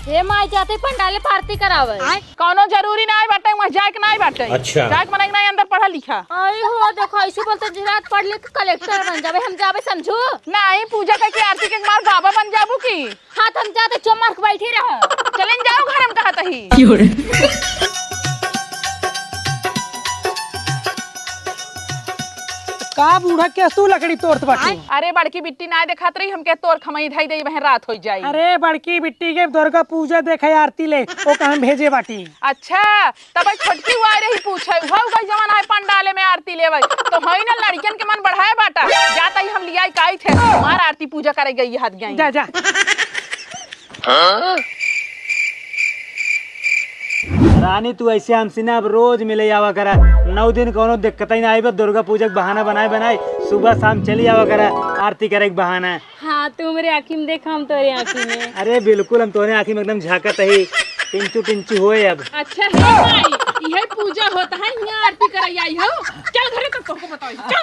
हे माई जाते पंडाले पार्टी करावे कौनो जरूरी ना बाटे वहाँ जाए के नहीं बाटे। अच्छा जाए के मने नहीं अंदर पढ़ा लिखा। आई हो देखो ऐसे बोलते जिरात पढ़ लिख कलेक्टर बन जावे हम जावे समझू नहीं पूजा करके आरती के मार बाबा बन जाबू की। हाँ हम जाते चुम्मा के बैठी रह चलें जाओ घर में कहत ही। का बूढ़ा के तू लकड़ी तोड़त बाटी। अरे बड़की बिट्टी ना देखत रही हमके तोर खमई धई दे बहन रात हो जाई। अरे बड़की बिट्टी के दुर्गा पूजा देखे आरती ले ओ कहां भेजे बाटी। अच्छा तब छोटकी हुआ रही पूछे हो गई जवन है पंडाले में आरती लेवे तो होई ना लड़कियन के मन बढ़ाए बाटा जाता ही हम लियाई काई थे मार आरती पूजा करे गई हाथ गई जा जा रानी तू ऐसे हमसे ना अब रोज मिले आवा करा 9 दिन कोनो दिक्कत ही ना आई। दुर्गा पूजा का बहाना बनाए सुबह शाम चली आवा करा आरती करे के बहाना। हाँ तू मेरे आँखी में देखा हम तोरे आँखी में। अरे बिल्कुल हम तोरे आँखी में एकदम झाकत ही टिंचू टिंचू होए अब। अच्छा है भाई यही पूजा होता है यहाँ आरती कराई आई हो चल घरे तो तुमको बताओ चल।